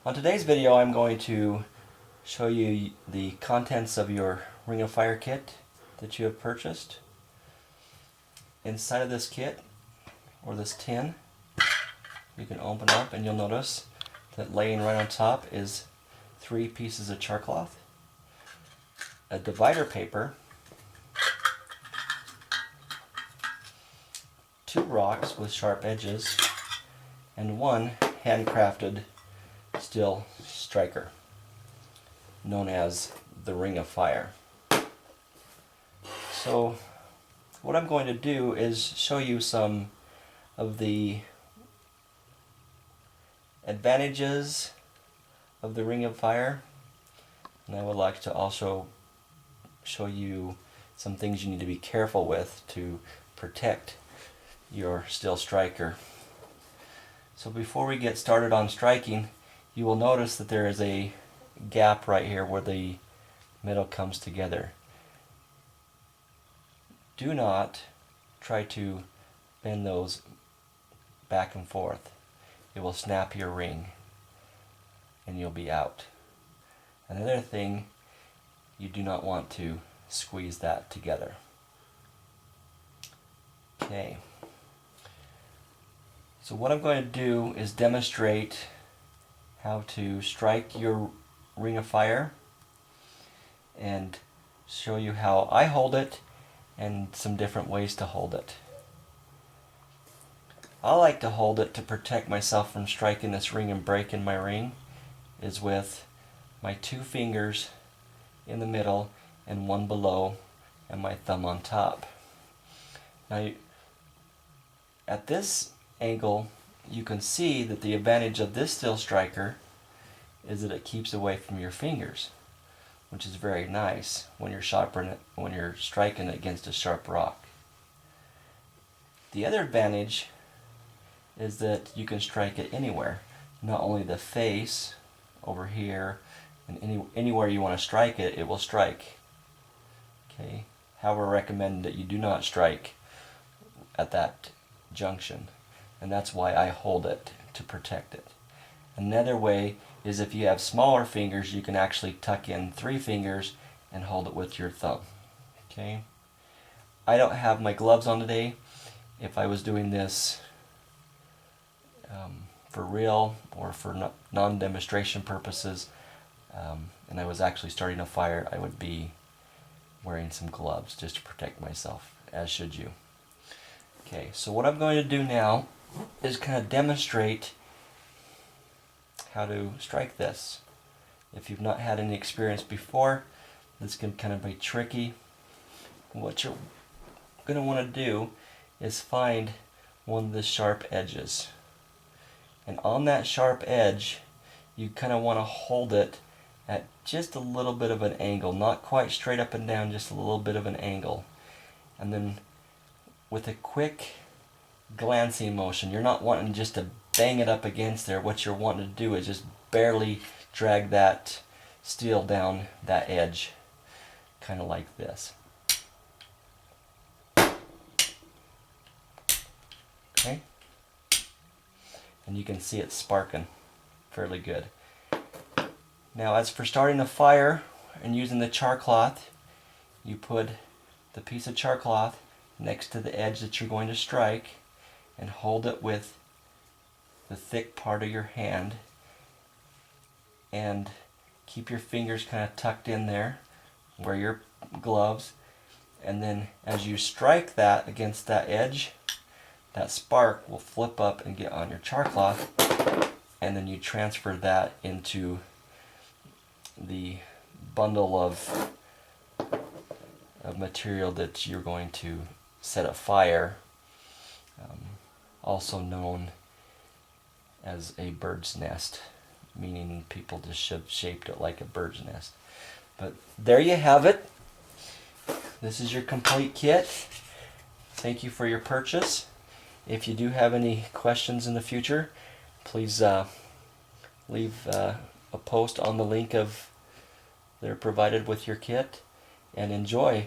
On today's video, I'm going to show you the contents of your Ring of Fire kit that you have purchased. Inside of this kit, or this tin, you can open up and you'll notice that laying right on top is 3 pieces of char cloth, a divider paper, 2 rocks with sharp edges, and 1 handcrafted steel striker known as the Ring of Fire. So what I'm going to do is show you some of the advantages of the Ring of Fire, and I would like to also show you some things you need to be careful with to protect your steel striker. So before we get started on striking, you will notice that there is a gap right here where the metal comes together. Do not try to bend those back and forth. It will snap your ring and you'll be out. Another thing, you do not want to squeeze that together. Okay. So what I'm going to do is demonstrate how to strike your Ring of Fire and show you how I hold it and some different ways to hold it. I like to hold it to protect myself from striking this ring and breaking my ring is with my 2 fingers in the middle and 1 below and my thumb on top. Now at this angle you can see that the advantage of this steel striker is that it keeps away from your fingers, which is very nice when you're striking against a sharp rock. The other advantage is that you can strike it anywhere, not only the face over here and anywhere you want to strike it, it will strike. Okay. However, I recommend that you do not strike at that junction, and that's why I hold it to protect it. Another way is if you have smaller fingers, you can actually tuck in 3 fingers and hold it with your thumb. Okay. I don't have my gloves on today. If I was doing this for real or for non-demonstration purposes, and I was actually starting a fire, I would be wearing some gloves just to protect myself, as should you. Okay, so what I'm going to do now is kind of demonstrate how to strike this. If you've not had any experience before, this can kind of be tricky. What you're going to want to do is find one of the sharp edges. And on that sharp edge, you kind of want to hold it at just a little bit of an angle, not quite straight up and down, just a little bit of an angle. And then with a quick glancing motion, you're not wanting just to bang it up against there. What you're wanting to do is just barely drag that steel down that edge, kind of like this. Okay? And you can see it sparking fairly good. Now as for starting a fire and using the char cloth, you put the piece of char cloth next to the edge that you're going to strike and hold it with the thick part of your hand and keep your fingers kind of tucked in there, wear your gloves, and then as you strike that against that edge, that spark will flip up and get on your char cloth, and then you transfer that into the bundle of material that you're going to set afire, also known as a bird's nest, meaning people just shaped it like a bird's nest. But there you have it. This is your complete kit. Thank you for your purchase. If you do have any questions in the future, please leave a post on the link of they're provided with your kit, and enjoy.